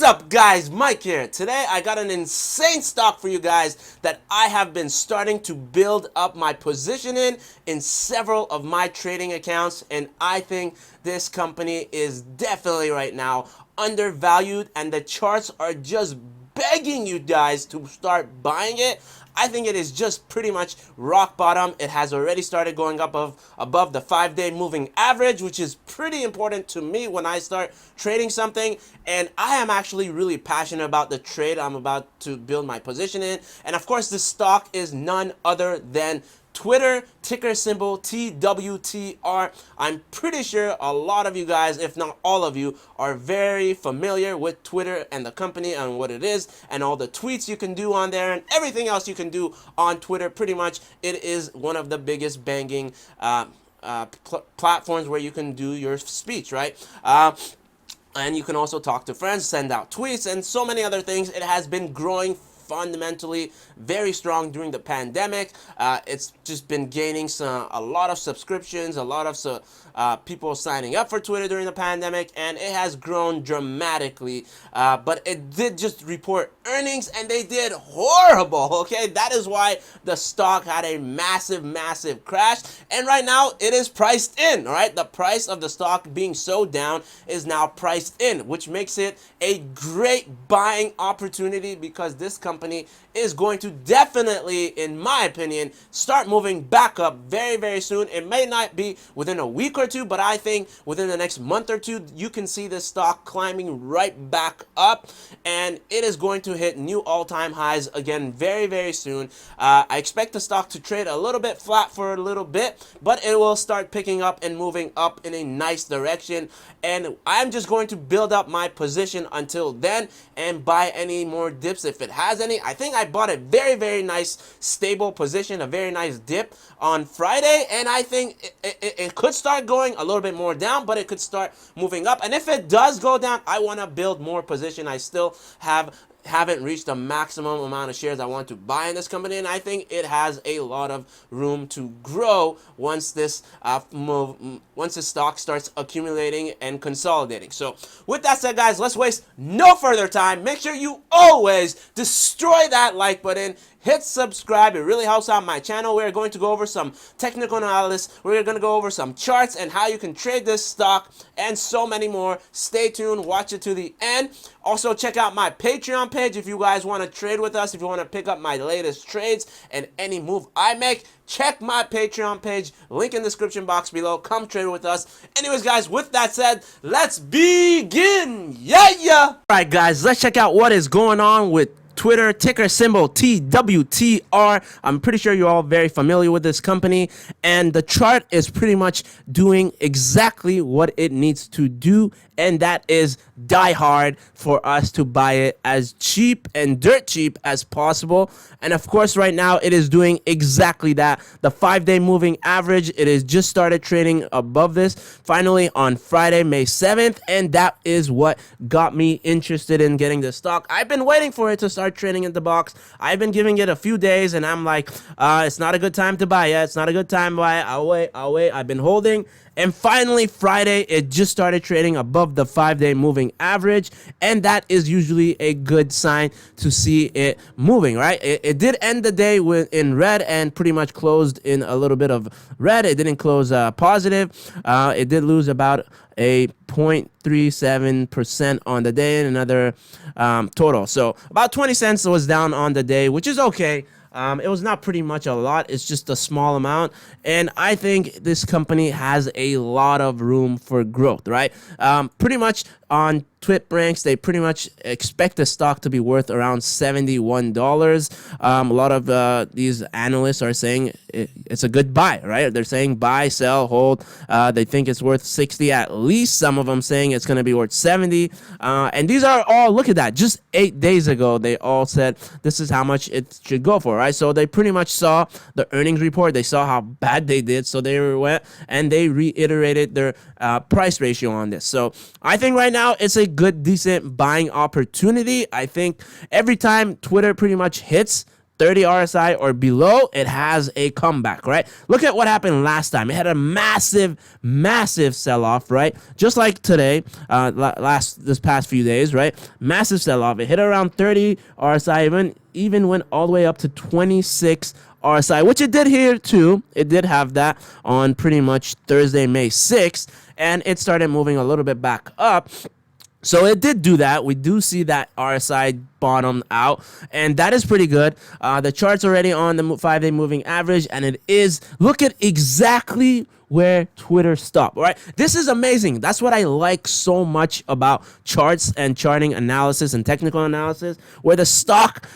up, guys? Mike here. Today I got an insane stock for you guys that I have been starting to build up my position in several of my trading accounts, and I think this company is definitely right now undervalued, and the charts are just begging you guys to start buying it. I think it is just pretty much rock bottom. It has already started going up above the 5-day moving average, which is pretty important to me when I start trading something. And I am actually really passionate about the trade I'm about to build my position in. And of course, this stock is none other than Twitter, ticker symbol TWTR. I'm pretty sure a lot of you guys, if not all of you, are very familiar with Twitter and the company and what it is and all the tweets you can do on there and everything else you can do on Twitter. Pretty much, it is one of the biggest banging platforms where you can do your speech, right? And you can also talk to friends, send out tweets, and so many other things. It has been growing fundamentally very strong during the pandemic. It's just been gaining a lot of subscriptions, a lot of people signing up for Twitter during the pandemic, and it has grown dramatically. But it did just report earnings, and they did horrible. Okay, that is why the stock had a massive crash, and right now it is priced in. All right, the price of the stock being so down is now priced in, which makes it a great buying opportunity because this company is going to definitely, in my opinion, start moving back up very soon. It may not be within a week or two, but I think within the next month or two, you can see this stock climbing right back up, and it is going to hit new all-time highs again very soon. I expect the stock to trade a little bit flat for a little bit, but it will start picking up and moving up in a nice direction, and I'm just going to build up my position until then and buy any more dips if it has any. I think I bought a very nice stable position, a very nice dip on Friday, and I think it could start going a little bit more down, but it could start moving up. And if it does go down, I want to build more position. I still haven't reached the maximum amount of shares I want to buy in this company, and I think it has a lot of room to grow once this once the stock starts accumulating and consolidating. So with that said, guys, let's waste no further time. Make sure you always destroy that like button, hit subscribe. It really helps out my channel. We're going to go over some technical analysis. We're going to go over some charts and how you can trade this stock and so many more. Stay tuned, watch it to the end. Also, check out my Patreon page if you guys want to trade with us, if you want to pick up my latest trades and any move I make. Check my Patreon page, link in the description box below. Come trade with us. Anyways, guys, with that said, let's begin. Yeah. All right, guys, let's check out what is going on with Twitter, ticker symbol TWTR. I'm pretty sure you're all very familiar with this company, and the chart is pretty much doing exactly what it needs to do, and that is die hard for us to buy it as cheap and dirt cheap as possible. And of course, right now it is doing exactly that. The 5-day moving average, it has just started trading above this finally on Friday, May 7th, and that is what got me interested in getting this stock. I've been waiting for it to start trading in the box. I've been giving it a few days, and I'm like, it's not a good time to buy yet. It's not a good time to buy. I'll wait. I've been holding. And finally, Friday, it just started trading above the 5-day moving average, and that is usually a good sign to see it moving, right? It did end the day in red and pretty much closed in a little bit of red. It didn't close positive. It did lose about a 0.37% on the day, and another total. So about 20 cents was down on the day, which is okay. It was not pretty much a lot. It's just a small amount. And I think this company has a lot of room for growth, right? Pretty much on TwitRanks, they pretty much expect the stock to be worth around $71. A lot of these analysts are saying it's a good buy, right? They're saying buy, sell, hold. They think it's worth 60 at least. Some of them saying it's going to be worth 70. And these are all, look at that, just 8 days ago, they all said this is how much it should go for, right? So they pretty much saw the earnings report. They saw how bad they did. So they went and they reiterated their price ratio on this. So I think right now it's a good, decent buying opportunity. I think every time Twitter pretty much hits 30 RSI or below, it has a comeback, right? Look at what happened last time. It had a massive sell-off, right? Just like today, this past few days, right? Massive sell-off. It hit around 30 RSI, even went all the way up to 26 RSI, which it did here too. It did have that on pretty much Thursday, May 6th, and it started moving a little bit back up. So it did do that. We do see that RSI bottom out, and that is pretty good. The chart's already on the 5-day moving average, and it is, look at exactly where Twitter stopped. All right, this is amazing. That's what I like so much about charts and charting analysis and technical analysis, where the stock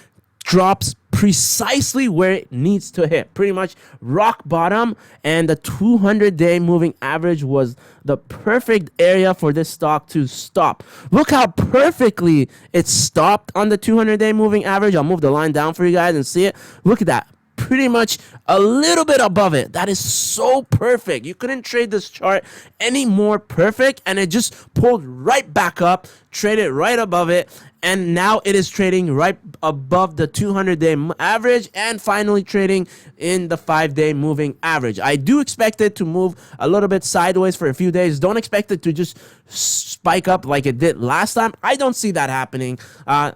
drops precisely where it needs to hit, pretty much rock bottom, and the 200-day moving average was the perfect area for this stock to stop. Look how perfectly it stopped on the 200-day moving average. I'll move the line down for you guys and see it. Look at that. Pretty much a little bit above it. That is so perfect. You couldn't trade this chart any more perfect, and it just pulled right back up, traded right above it, and now it is trading right above the 200-day average and finally trading in the 5-day moving average. I do expect it to move a little bit sideways for a few days. Don't expect it to just spike up like it did last time. I don't see that happening.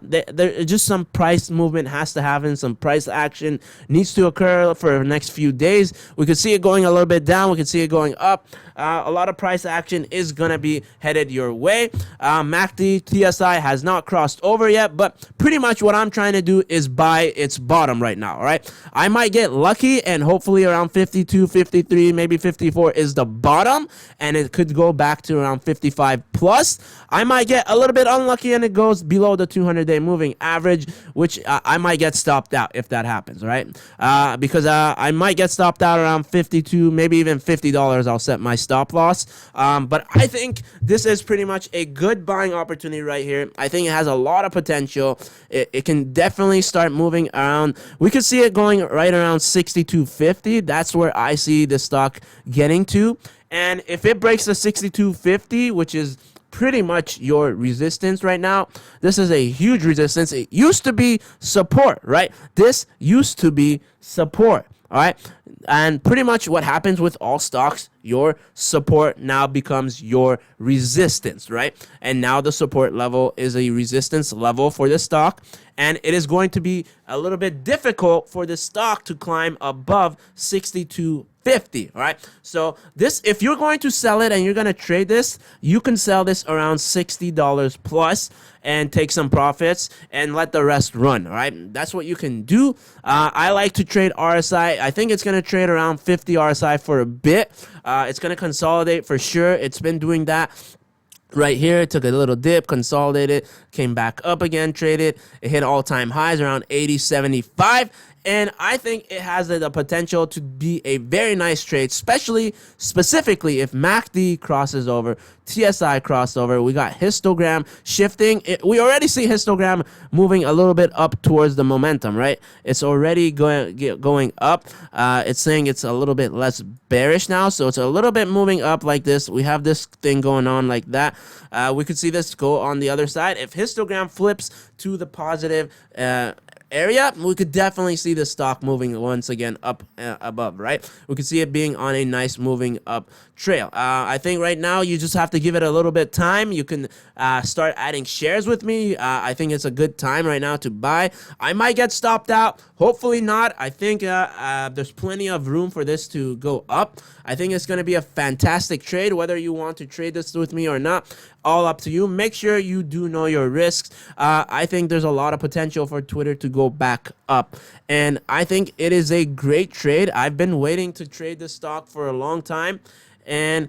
There just some price movement has to happen. Some price action needs to occur for the next few days. We could see it going a little bit down. We could see it going up. A lot of price action is going to be headed your way. MACD TSI has not crossed over yet, but pretty much what I'm trying to do is buy its bottom right now. All right, I might get lucky and hopefully around 52, 53, maybe 54 is the bottom, and it could go back to around 55 plus. I might get a little bit unlucky and it goes below the 200-day moving average, which I might get stopped out if that happens, right? Because I might get stopped out around 52, maybe even $50. I'll set my stop loss. But I think this is pretty much a good buying opportunity right here. I think it has a lot of potential. It can definitely start moving around. We could see it going right around 62.50. That's where I see the stock getting to. And if it breaks the 62.50, which is pretty much your resistance right now, this is a huge resistance. It used to be support, right? This used to be support, all right? And pretty much what happens with all stocks, your support now becomes your resistance, right? And now the support level is a resistance level for the stock, and it is going to be a little bit difficult for the stock to climb above 62.50, all right? So this, if you're going to sell it and you're going to trade this, you can sell this around $60 plus and take some profits and let the rest run, all right? That's what you can do. I like to trade RSI. I think it's going to trade around 50 RSI for a bit. It's going to consolidate for sure. It's been doing that. Right here, it took a little dip, consolidated, came back up again, traded. It hit all-time highs around 80.75. And I think it has the potential to be a very nice trade, specifically if MACD crosses over, TSI crossover. We got histogram shifting. We already see histogram moving a little bit up towards the momentum, right? It's already going up. It's saying it's a little bit less bearish now, so it's a little bit moving up like this. We have this thing going on like that. We could see this go on the other side. If histogram flips to the positive area, we could definitely see the stock moving once again up above, right? We could see it being on a nice moving up trail. I think right now you just have to give it a little bit time. You can start adding shares with me. I think it's a good time right now to buy. I might get stopped out. Hopefully not. I think there's plenty of room for this to go up. I think it's going to be a fantastic trade, whether you want to trade this with me or not. All up to you. Make sure you do know your risks. I think there's a lot of potential for Twitter to go back up, and I think it is a great trade. I've been waiting to trade this stock for a long time, and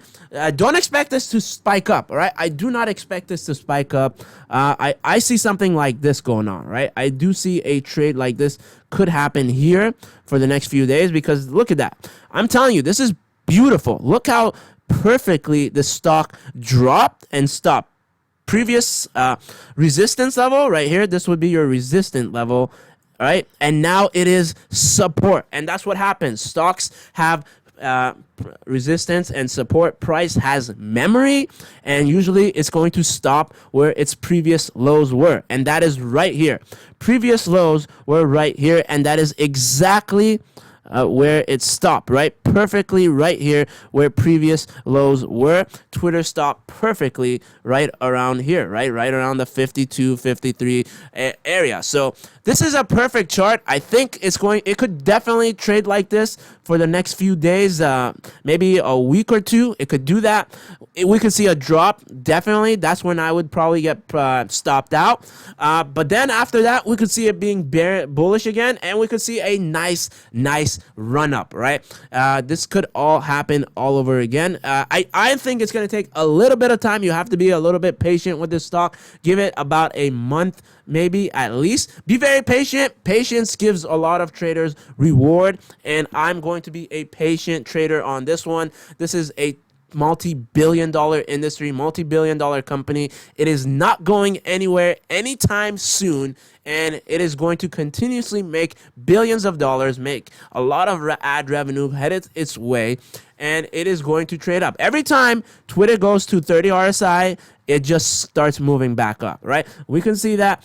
don't expect this to spike up, all right? I do not expect this to spike up. I see something like this going on, right? I do see a trade like this could happen here for the next few days, because look at that. I'm telling you, this is beautiful. Look how perfectly the stock dropped and stopped. Previous resistance level right here, this would be your resistant level, right? And now it is support, and that's what happens. Stocks have resistance and support. Price has memory, and usually it's going to stop where its previous lows were, and that is right here. Previous lows were right here, and that is exactly where it stopped, right? Perfectly right here where previous lows were. Twitter stopped perfectly right around here, right? Right around the 52, 53 area. So this is a perfect chart. I think it could definitely trade like this for the next few days, maybe a week or two. It could do that. We could see a drop, definitely. That's when I would probably get stopped out. But then after that, we could see it being bullish again, and we could see a nice run up, right? This could all happen all over again. I think it's going to take a little bit of time. You have to be a little bit patient with this stock. Give it about a month, maybe at least. Be very patient. Patience gives a lot of traders reward, and I'm going to be a patient trader on this one. This is a multi-billion-dollar industry, multi-billion-dollar company. It is not going anywhere anytime soon, and it is going to continuously make billions of dollars, make a lot of ad revenue headed its way, and it is going to trade up. Every time Twitter goes to 30 RSI, it just starts moving back up, right? We can see that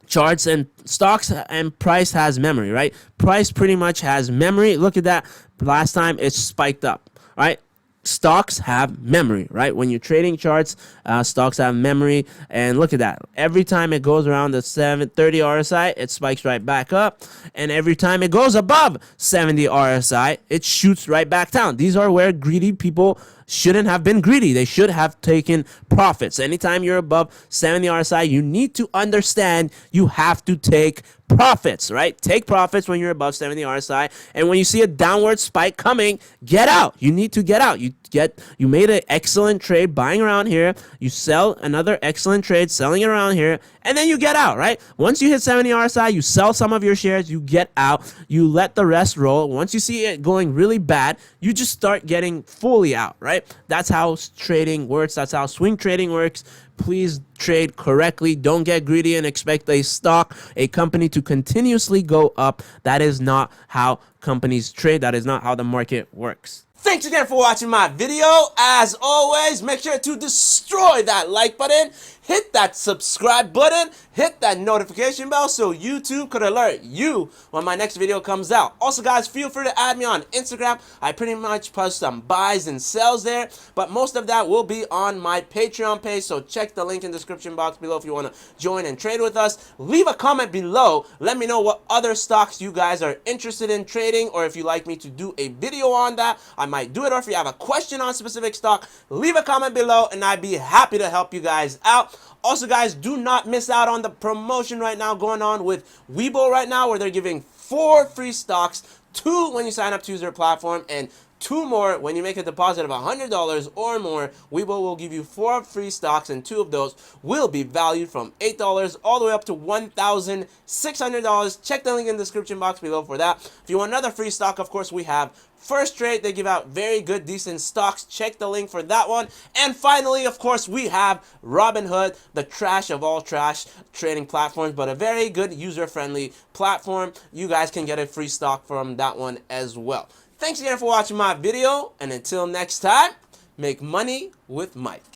charts and stocks and price has memory, right? Price pretty much has memory. Look at that. Last time it spiked up, right? Stocks have memory, right? When you're trading charts, stocks have memory. And look at that. Every time it goes around the 730 RSI, it spikes right back up. And every time it goes above 70 RSI, it shoots right back down. These are where greedy people shouldn't have been greedy. They should have taken profits. Anytime you're above 70 RSI, you need to understand you have to take profits, right? Take profits when you're above 70 RSI. And when you see a downward spike coming, get out. You need to get out. You made an excellent trade buying around here. You sell another excellent trade selling it around here, and then you get out, right? Once you hit 70 RSI, you sell some of your shares, you get out, you let the rest roll. Once you see it going really bad, you just start getting fully out, right? That's how trading works. That's how swing trading works. Please trade correctly. Don't get greedy and expect a stock, a company to continuously go up. That is not how companies trade. That is not how the market works. Thanks again for watching my video. As always, make sure to destroy that like button, hit that subscribe button, hit that notification bell so YouTube could alert you when my next video comes out. Also, guys, feel free to add me on Instagram. I pretty much post some buys and sells there, but most of that will be on my Patreon page, so check the link in the description box below if you want to join and trade with us. Leave a comment below. Let me know what other stocks you guys are interested in trading, or if you'd like me to do a video on that, I might do it. Or if you have a question on a specific stock, leave a comment below and I'd be happy to help you guys out. Also, guys, do not miss out on the promotion right now going on with WeBull right now, where they're giving 4 free stocks, 2 when you sign up to use their platform, and 2 more when you make a deposit of $100 or more. WeBull will give you 4 free stocks, and 2 of those will be valued from $8 all the way up to $1,600. Check the link in the description box below for that. If you want another free stock, of course, we have FirstTrade. They give out very good, decent stocks. Check the link for that one. And finally, of course, we have Robinhood, the trash of all trash trading platforms, but a very good user-friendly platform. You guys can get a free stock from that one as well. Thanks again for watching my video, and until next time, make money with Mike.